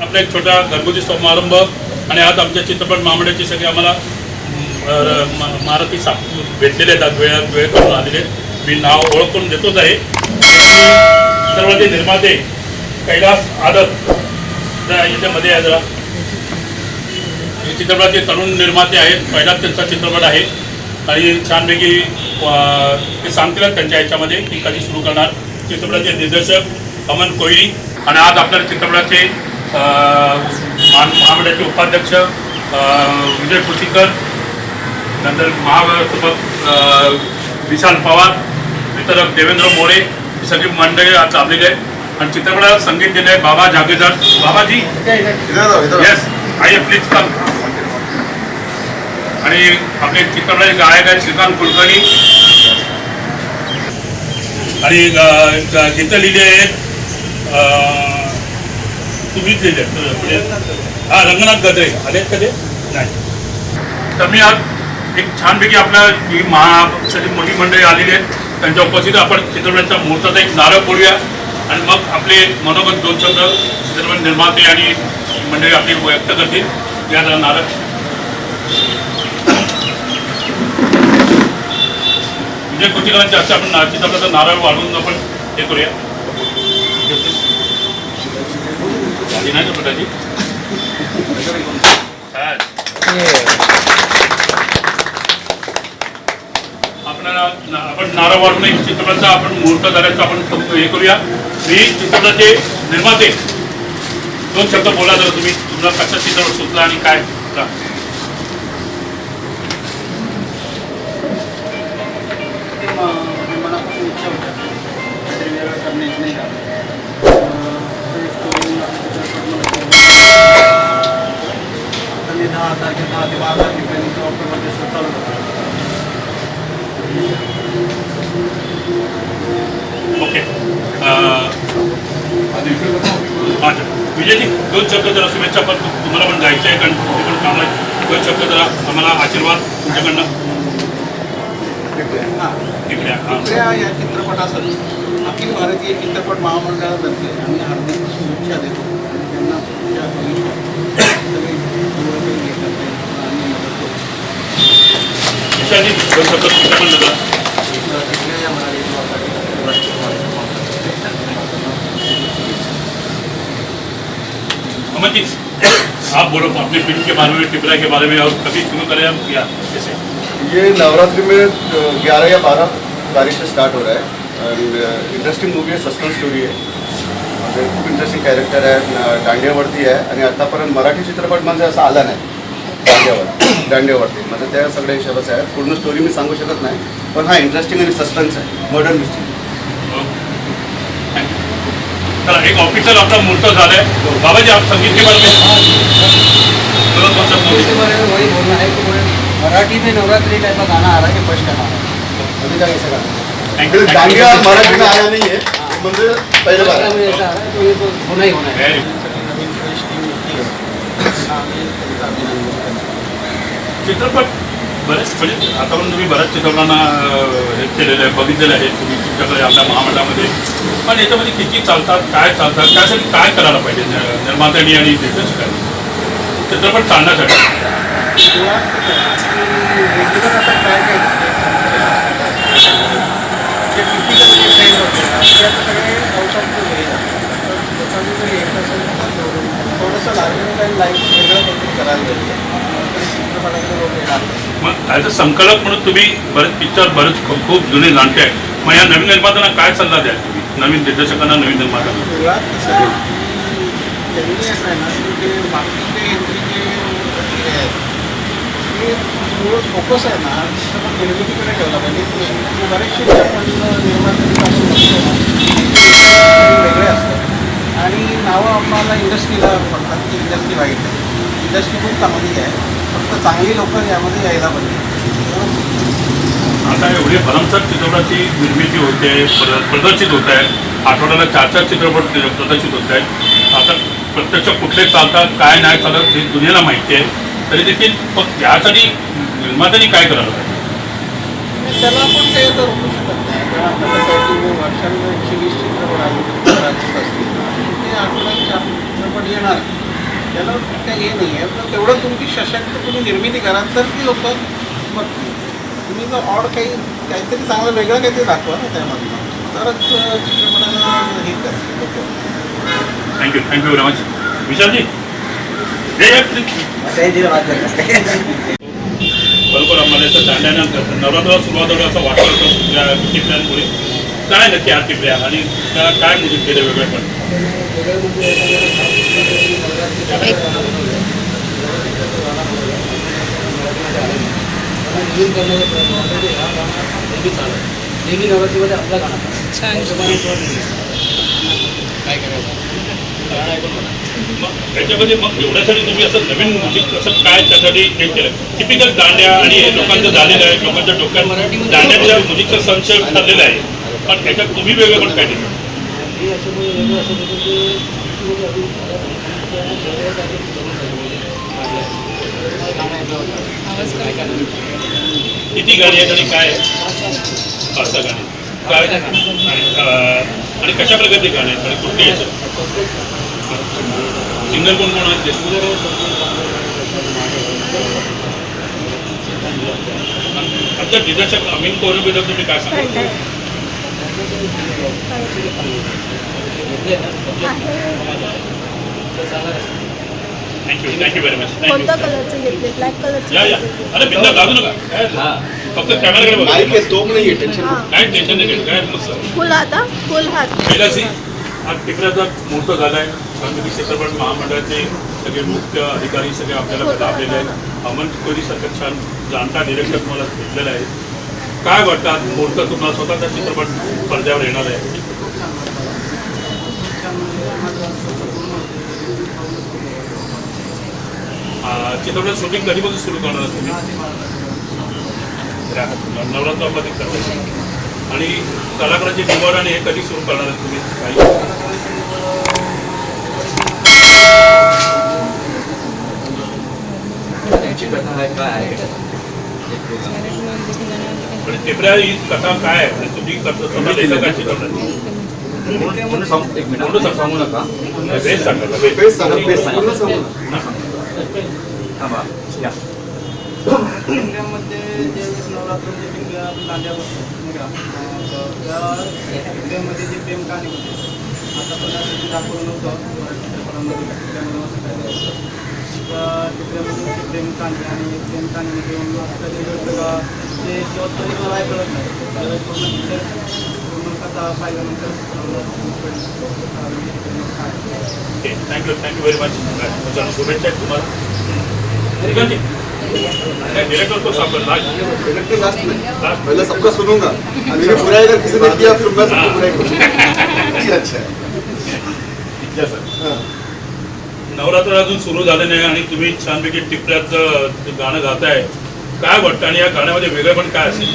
आपला एक छोटा घरगुती समारंभ आणि आज आमच्या चित्रपट महामंडळाची सगळे आम्हाला महारथी भेटलेले आहेत, वेळ करून आलेले. मी नाव ओळख करून देतोच आहे. चित्रपटाचे निर्माते कैलास आदत याच्यामध्ये आहे. जरा हे चित्रपटाचे तरुण निर्माते आहेत. पहिलाच त्यांचा चित्रपट आहे आणि छानपैकी ते सांगतील त्यांच्या याच्यामध्ये की कधी सुरू करणार. चित्रपटाचे दिग्दर्शक अमन कोयरी आणि आज आपल्या चित्रपटाचे महामंडळाचे उपाध्यक्ष विजय कुशीकर, नंतर महाव्यवस्थापक विशाल पवार, वितरक देवेंद्र मोरे, ही सगळी मंडळी आज लाभलेली आहे. आणि चित्रपटाला संगीत दिले आहे बाबा जागेदार. बाबाजी येस आइए प्लीज कम. आणि आपले चित्रपटाचे गायक आहेत श्रीकांत कुलकर्णी आणि गीतं लिहिली आहेत तुम्हीच लिहिले. हा रंगनाथ गद्रे आले कधी नाही. तर मी आज एक छानपैकी आपल्या सगळी मोठी मंडळी आलेली आहेत. त्यांच्या उपस्थितीत आपण चित्रपटाच्या मुहूर्ताचा एक नारळ फोडूया आणि मग आपले मनोगत दोन शब्द चित्रपट निर्माते आणि मंडळी आपली व्यक्त करतील. या जरा नारळ विजय कुशीकरांच्या हस्ते आपण चित्रपटाचा नारळ वाढवून आपण हे करूया. नाही पटाची आपल्याला आपण नारळ वाढून एक चित्रपटाचा आपण मुहूर्त झाल्याचं आपण हे करूया. मी चित्रपटाचे निर्माते दोन शब्द बोला जर तुम्ही तुम्हाला कसा चित्रपट सुचला आणि काय मनापासून इच्छा होत्या काहीतरी वेगळं करण्याची नाही का. आता मी 10 ते 12 तारखेपर्यंत ऑक्टोबरमध्ये शो चालू होता. ओके विजयजी दोन शब्द जरा शुभेच्छा. पण तुम्हाला पण जायचं आहे कारण तुम्ही पण काम आहे. दोन शब्द जरा आम्हाला आशीर्वाद तुमच्याकडनं. टिपऱ्या या चित्रपटासाठी अखिल भारतीय चित्रपट महामंडळातर्फे आम्ही हार्दिक शुभेच्छा देतो आणि त्यांना पुढच्या भविष्यात सगळे अमन जी आप बोलो अपनी फिल्म के बारे में, टिपरा के बारे में और कभी शुरू करें हम क्या कैसे. ये नवरात्रि में 11 या 12 तारीख से स्टार्ट हो रहा है. इंटरेस्टिंग मूवी आहे, सस्पेन्स स्टोरी आहे. खूप इंटरेस्टिंग कॅरेक्टर आहे. दांडियावरती आहे आणि आतापर्यंत मराठी चित्रपट म्हणजे असा आला नाही दांडियावरती. म्हणजे त्या सगळ्या हिशोबाचं आहे. पूर्ण स्टोरी मी सांगू शकत नाही पण हा इंटरेस्टिंग आणि सस्पेन्स आहे. Murder mystery. तर एक ऑफिसर आपला मुहूर्त झाला है. बाबाजी आप संगीत के बारे में वही बोलना है कि मराठी में नवरात्रि टाइप का गाना आ रहा है कि फर्स्ट टाइम आ रहा है अभी तक ऐसा गाना. दांडिया मराठी में आया नहीं है म्हणजे पहले बार ऐसा आ रहा है तो ये तो होना ही होना है. चित्रपट बरेच म्हणजे आतापर्यंत तुम्ही बऱ्याच चित्रपटांना हे केलेलं आहे, बघितलेलं आहे तुम्ही तुमच्याकडे आपल्या महामंडळामध्ये. पण याच्यामध्ये किती चालतात, काय चालतात, त्यासाठी काय करायला पाहिजे निर्मात्यांनी आणि दिग्दर्शकांनी चित्रपट चालण्यासाठी. रेग्युलर आता काय काय जे टिपिकल जे ट्रेंड होते ते आता सगळे औषध लोकांनी जर येत असेल तर थोडंसं लार्जर लाईफ वेगळं काहीतरी करायला पाहिजे. चित्रपटाचे लोक येणार. मग ॲज अ संकलक म्हणून तुम्ही बरेच पिक्चर बरेच खूप जुने जाणते आहे. मग या नवीन निर्मात्यांना काय सल्ला द्याल तुम्ही, नवीन दिग्दर्शकांना, नवीन निर्मात्यांना? मुळात कसं त्यांनी असं आहे ना की ते बाकीचे जे आहेत ते मूळ फोकस आहे ना तर निर्मितीकडे ठेवला पाहिजे. बरेचसे आपण निर्मात्यांनी आपण बघतो ना वेगळे असतात आणि नावं आम्हाला इंडस्ट्रीला म्हणतात की इंडस्ट्री वाईट आहे. इंडस्ट्री खूप चांगली आहे, फक्त चांगली लोक यामध्ये यायला पाहिजे. आता एवढी भरमसाठ चित्रपटाची निर्मिती होते, प्रदर्शित होत आहे. आठवड्याला 4-4 चित्रपट प्रदर्शित होत आहेत. आता प्रत्यक्ष कुठले चालतात काय नाही चालत हे दुनियेला माहिती आहे. तरी देखील फक्त यासाठी निर्मात्यांनी काय करायला पाहिजे? त्याला आपण काही तर होऊ शकत नाही. कारण आता कसं आहे की वर्षांना 120 चित्रपट असतील ते आठवड्यात 4 चित्रपट येणार. त्याला काही हे नाही आहे, पण तेवढं तुमची सशक्त तुम्ही निर्मिती करा तर ती लोक बघतील. तुम्ही जर ऑड काहीतरी चांगलं वेगळं काहीतरी दाखवा ना त्यामध्ये, तरच चित्रपटाला हे करतील लोक. Thank you very much. विशालजी बरोबर आम्हाला याचं दांड्यानंतर नवरात्राला सुरुवात होईल असं वाटलं होतं त्या टिपऱ्यांमुळे. काय नक्की हा टिपऱ्या आणि काय मुजिक केलं वेगळे पण? नेहमी नवरात्रीमध्ये आपला गाणं काय करायचं मग त्याच्यामध्ये मग एवढ्यासाठी तुम्ही असं नवीन म्युझिक असं काय त्यासाठी हे केलं? टिपिकल दांड्या आणि लोकांचं झालेलं आहे, लोकांच्या डोक्यात दांड्याच्या म्युझिकचा संच ठरलेला आहे, पण त्याच्यात तुम्ही वेगळं पण काय केलं? हे याच्यामुळे वेगळं असं होतं की किती गाणी आहेत आणि काय असं गाणी काय आणि कशा प्रकारची गाणी आहेत आणि कुठली याच्यात सिंगर कोण कोण आहेत? आमच्या दिग्दर्शक अमीन कोरेबद्दल तुम्ही काय सांगा? Thank you very much. कोणत्या कलरचे घेतले? ब्लॅक कलरचे या अरे बिंदा दादू नका काय फक्त कॅमेराकडे बघा. माईक आहे तो नाही टेन्शन. काय टेन्शन नाही काय मस्त. फुल हाता फुल हात. कैलासी आज टिपऱ्याचा मुहूर्त झाला आहे. सांगली चित्रपट महामंडळाचे सगळे मुख्य अधिकारी सगळे आपल्याला लाभलेले आहेत. अमन कोहलीसारखं छान जाणता डिरेक्टर मला भेटलेला आहे. काय वाटतं आज मुहूर्त तुम्हाला स्वतःचा चित्रपट पडद्यावर येणार आहे? चित्रपट शूटिंग कधीपासून सुरू करणार आहे तुम्ही? नवरात्रामध्ये करता आणि कलाकारांची निवड आणि हे कधी सुरू करणार आहे तुम्ही? काही पण टिपऱ्या ही कथा काय आहे आणि तुम्ही स्वतः लेखकाची सांगू नका. बेस सांगा. बेस सांगा, बेस सांगा. टिपऱ्यामध्ये ज्यावेळेस नवरात्रामध्ये टिपऱ्या दांड्या बसतात त्या टिपऱ्यामध्ये जे प्रेम कहाणी होते आतापर्यंत दाखवलं नव्हतं मराठी चित्रपटामध्ये. टिपऱ्यामध्ये असं काय द्यायचं त्या टिपऱ्यामधून ते प्रेम कहाणी आणि प्रेम कहाणीमध्ये कधी वेगवेगळं ते शेवटपर्यंत मला काय कळत नाही. त्यावेळेस पूर्ण पिक्चर पूर्ण कथा पाहिल्यानंतर थँक्यू व्हेरी मच. शुभेच्छा तुम्हाला. डायरेक्टर को सापडला डायरेक्टर लास्ट में पहले सबका सुनूंगा और मुझे बुरा अगर किसी ने किया फिर मैं सबको बुराई करूंगा. जी अच्छा है. नवरात्र अजून सुरू झाले नाही आणि तुम्ही छानपैकी टिपऱ्याचं गाणं गाताय. काय वाटतं आणि या गाण्यामध्ये वेगळं पण काय असेल?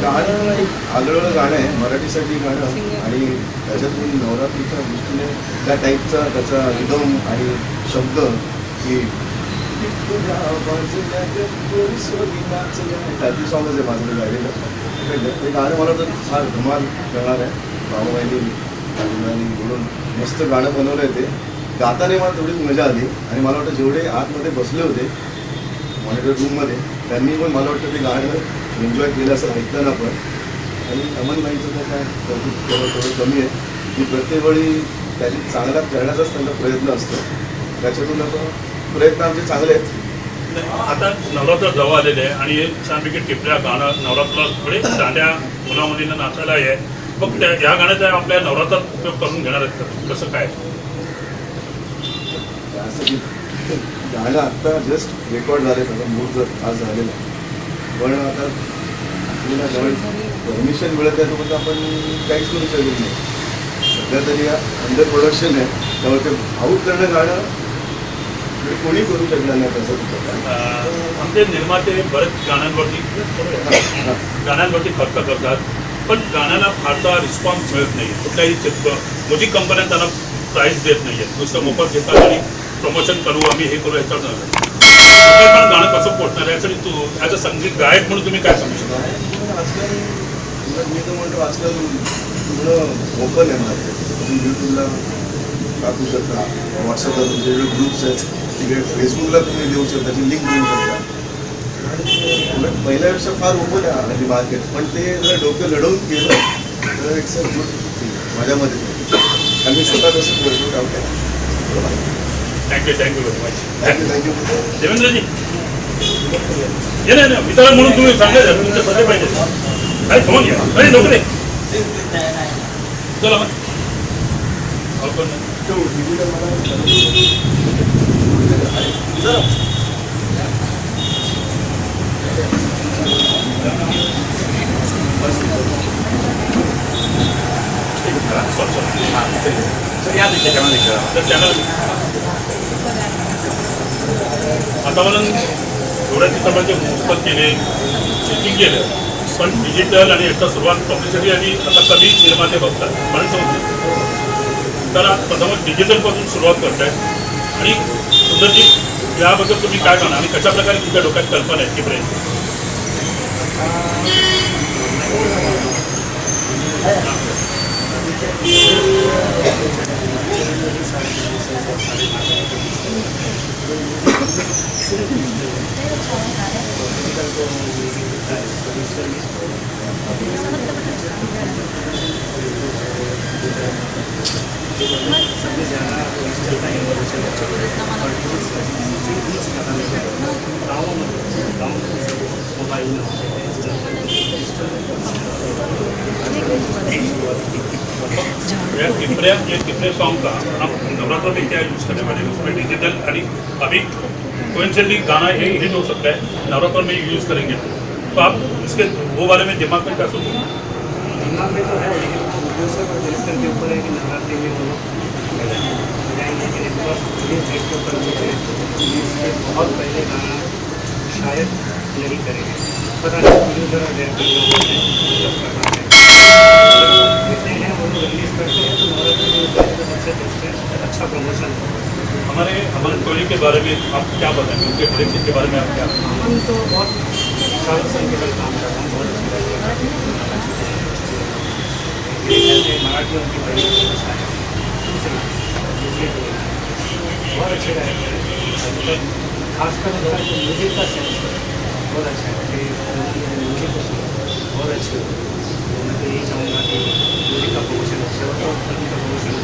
गाणं एक आगळं गाणं आहे मराठीसाठी गाणं आणि त्याच्यातून नवरात्रीच्या दृष्टीने त्या टाईपचा त्याचा रिदम आणि शब्द की टायपी सॉंगच आहे माझं गायलेलं. ते गाणं मला तर फार धमाल करणार आहे. बाबाबाईंनी बोलून मस्त गाणं बनवलं आहे. ते गाताने मला तेवढीच मजा आली आणि मला वाटतं जेवढे आतमध्ये बसले होते मॉनिटर रूममध्ये त्यांनी पण मला वाटतं ते गाणं एन्जॉय केलं असं ऐकलं ना पण. आणि अमनबाईंचं तर काय थोडं कमी आहे की प्रत्येक वेळी त्याची चांगला करण्याचाच त्यांचा प्रयत्न असतो. त्याच्यातून आता प्रयत्न आमचे चांगले आहेत. आता नवरात्र जवळ आलेले आहे आणि हे छानपैकी टिपऱ्या गाणं नवरात्राकडे दांड्या मुलामुलींना नाचायला आहे. मग त्या या गाण्याचा आपल्या नवरात्रात उपयोग करून घेणार आहेत का? कसं काय? असं की गाणं आत्ता जस्ट रेकॉर्ड झाले त्याचा मूड आज झालेला आहे. पण आता आपल्याला जवळ परमिशन मिळत आहे तोपर्यंत आपण काहीच करू शकत नाही. सध्या तरी अंडर प्रोडक्शन आहे त्यामुळे ते आऊट करणं गाणं कोणी करू शकणार नाही तसं. आमचे निर्माते बरेच गाण्यांवरती खर्च करतात पण गाण्याला फारसा रिस्पॉन्स मिळत नाही. कुठल्याही म्युझिक कंपन्या त्यांना प्राईज देत नाही आहेत. नुसतं मोफत घेतात आणि प्रमोशन करू आम्ही हे करू याच्यावर पण गाणं कसं पोचणार यासाठी तू ॲज अ संगीत गायक म्हणून तुम्ही काय सांगू शकता? आजकाल मी तर म्हणतो आजकाल थोडं ओपन आहे मार्केट. तुम्ही यूट्यूबला टाकू शकता. व्हॉट्सअपला तुमचे जे ग्रुप्स आहेत तिकडे फेसबुकला तुम्ही देऊ शकता, त्याची लिंक देऊ शकता. उलट पहिल्यापेक्षा फार ओपन आहे हल्ली मार्केट, पण ते जर डोकं लढवून केलं तर इट्स अ गुड थिंग माझ्या मते. आणि मी स्वतः कसं करतो डाऊट आहे. Thank you very much. थँक्यू. देवेंद्रजी ये ना मित्राला म्हणून तुम्ही सांगायचं तुमच्या सगळे पाहिजे. अरे फोन घ्या. अरे नोकरी चला मग आतापर्यंत एवढ्या चित्रपटाचे पुस्तक केले, चेकिंग केलं, पण डिजिटल आणि याचा सुरुवात पब्लिसिटी आणि आता कमी निर्माते बघतात म्हणून समजते. तर प्रथमच डिजिटलपासून सुरुवात करताय आणि सुंदरजी याबद्दल तुम्ही काय सांगा आणि कशा प्रकारे तुमच्या डोक्यात कल्पना आहे की प्रयत्न कितने सॉन्ग का हम नवरात्र में क्या यूज़ करने वाले हैं उसमें डिजिटल आणि अभी कोइंसिडेंटली गाना ये हिट हो सकता है नवरात्र में यूज़ करेंगे तो आप इसके वो बारे में दिमाग में क्या सोचेंगे? दिमाग में तो है लेकिन प्रोड्यूसर और डायरेक्टर के ऊपर है कि नवरात्रि में वो लोग जाएंगे कि नहीं. रिलीज डेट के ऊपर रिलीज के बहुत पहले गाना शायद नहीं करेंगे. पता नहीं प्रोड्यूसर और डायरेक्टर कहते हैं वो लोग रिलीज करते हैं तो नवरात्रि में सबसे बेस्ट है. अच्छा प्रमोशन. हमारे अमन टोली के बारे में आप क्या बताएंगे उनके डायरेक्शन के बारे में आप क्या? अमन तो बहुत सालों से उनके साथ काम कर रहा हूँ. बहुत अच्छी लगती है मराठी उनकी बड़ी भाषा है. बहुत अच्छे डायरेक्टर है. खासकर उनका जो म्यूजिक का सेंस है बहुत अच्छा है. म्यूजिक बहुत अच्छे हो. मैं तो यही चाहूँगा कि म्यूजिक का प्रमोशन अच्छा हो और फिल्म का प्रमोशन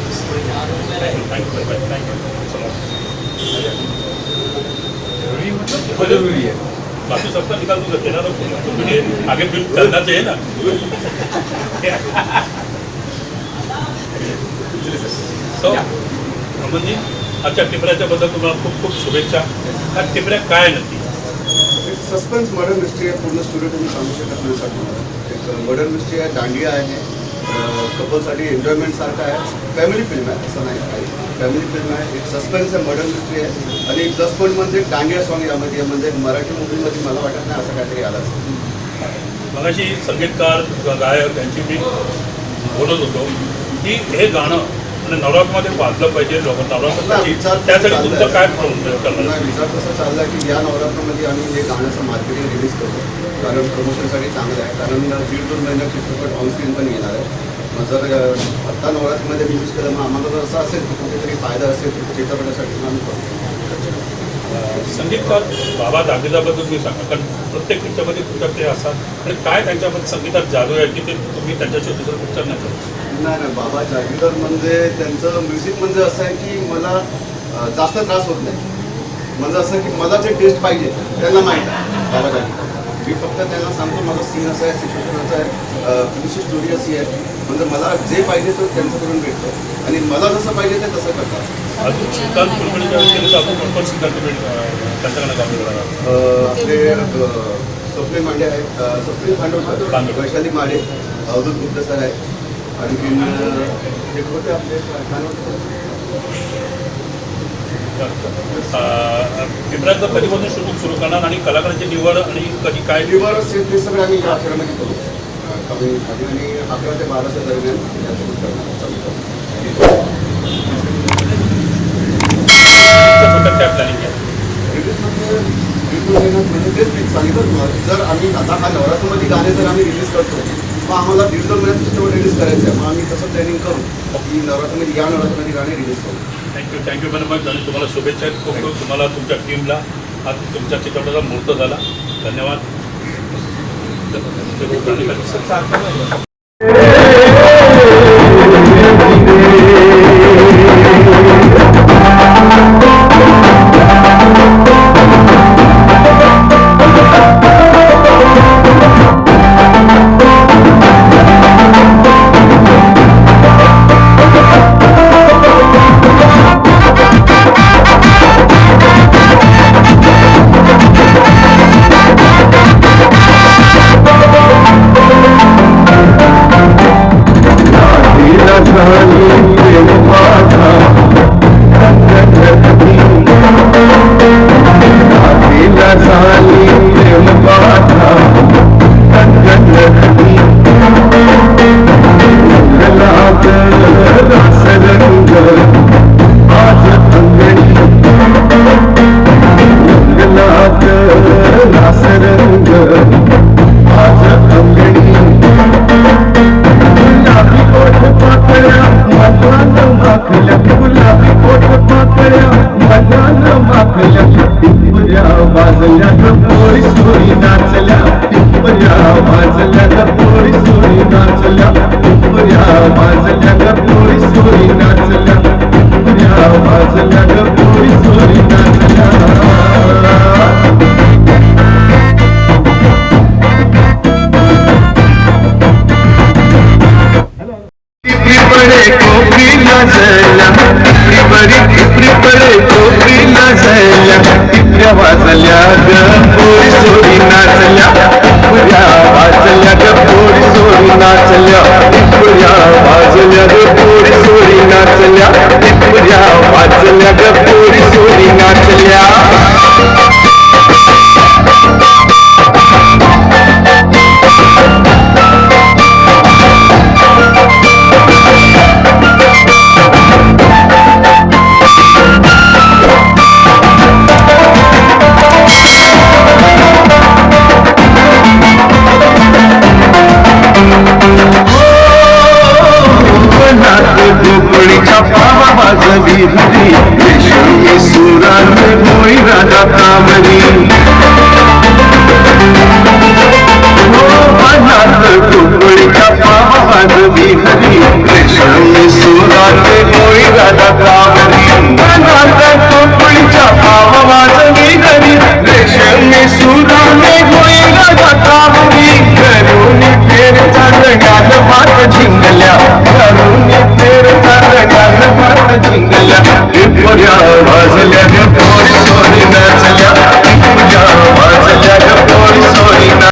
जरूरी है. बाकी सबका निकाल दूंगा देना तो मुझे आगे फिल्म चलना चाहिए ना. सो अमनजी अच्छा टिपऱ्याच्या बद्दल तुम्हाला खूप खूप शुभेच्छा. हा टिपऱ्या काय नक्की? एक सस्पेन्स मर्डर मिस्ट्री आहे. पूर्ण स्टोरी तुम्ही सांगू शकत नाही साठी. एक मर्डर मिस्ट्री आहे, दांडिया आहे, कपलसाठी एन्जॉयमेंटसारखं आहे. फॅमिली फिल्म आहे असं नाही काही. फॅमिली फिल्म आहे, एक सस्पेन्स आहे, मर्डर मिस्ट्री आहे आणि एक प्लस पॉईंट म्हणजे दांडिया सॉन्ग यामध्ये म्हणजे मराठी मूवीमध्ये मला वाटत नाही असं काहीतरी आलं असेल. मगाशी संगीतकार गायक यांची मी बोलत होतो की हे गाणं आणि नवरात्रामध्ये वाजलं पाहिजे नवरात्रासाठी. त्यासाठी तुमचं काय करणार? विचार तसा चालला की या नवरात्रामध्ये आम्ही हे गाण्याचं मार्केटिंग रिलीज करतो कारण प्रमोशनसाठी चांगलं आहे. कारण 1.5-2 महिन्यात चित्रपट ऑनस्क्रीन पण येणार आहे. मग जर आत्ता नवरात्रीमध्ये मी यूज केलं मग आम्हाला जर असं असेल की कुठेतरी फायदा असेल चित्रपटासाठी आम्ही करतो. संगीतकार बाबा दागिदाबद्दल मी सांगा कारण प्रत्येक पिक्चरमध्ये तुमच्या ते असतात आणि काय त्यांच्यामध्ये संगीतात जादू आहे की ते तुम्ही त्यांच्याशी दुसरं पिक्चर नाही करत? नाही बाबा जागीरदार म्हणजे त्यांचं म्युझिक म्हणजे असं आहे की मला जास्त त्रास होत नाही. म्हणजे असं की मला जे टेस्ट पाहिजे त्यांना माहीत आहे बाबा जागीरदार. मी फक्त त्यांना सांगतो माझं सीन असं आहे, सिच्युएशन असं आहे, तुमची स्टोरी अशी आहे. म्हणजे मला जे पाहिजे तो त्यांच्याकडून भेटतो आणि मला जसं पाहिजे ते तसं करतात. अजून सिद्धांत कुलकर्णी केलं तर आपण कोणकोण सिद्धांत त्यांच्याकडे काम करणार? आपले स्वप्नील मांडे आहेत, स्वप्नील खांडोळकर, वैशाली माडे, अवधूत गुप्ता सर आहेत. आणखीन एक होते आपले टिपऱ्याचं कधीपासून शूटिंग सुरू करणार आणि कलाकारांची निवड आणि कधी काय लिव्हर ते सगळं आम्ही या आठवड्यामध्ये करू. कमी आणि 11 ते 12 दरम्यान यासोबत करणार. काय प्लॅनिंग आहे? म्हणजे तेच मी सांगितलं तुम्हाला जर आम्ही आता हा नवरात्रामध्ये गाणे जर आम्ही रिलीज करतो मग आम्हाला 1.5-2 महिन्यात चित्रपट रिलीज करायचं आहे. मग आम्ही तसं ट्रेनिंग करू की नवरात्रीमध्ये या नवरात्रीमध्ये गाणी रिलीज करू. थँक्यू व्हेरी मच आणि तुम्हाला शुभेच्छा आहेत खूप खूप तुम्हाला तुमच्या टीमला आज तुमच्या चित्रपटाचा मुहूर्त झाला. धन्यवाद. झिंगल्या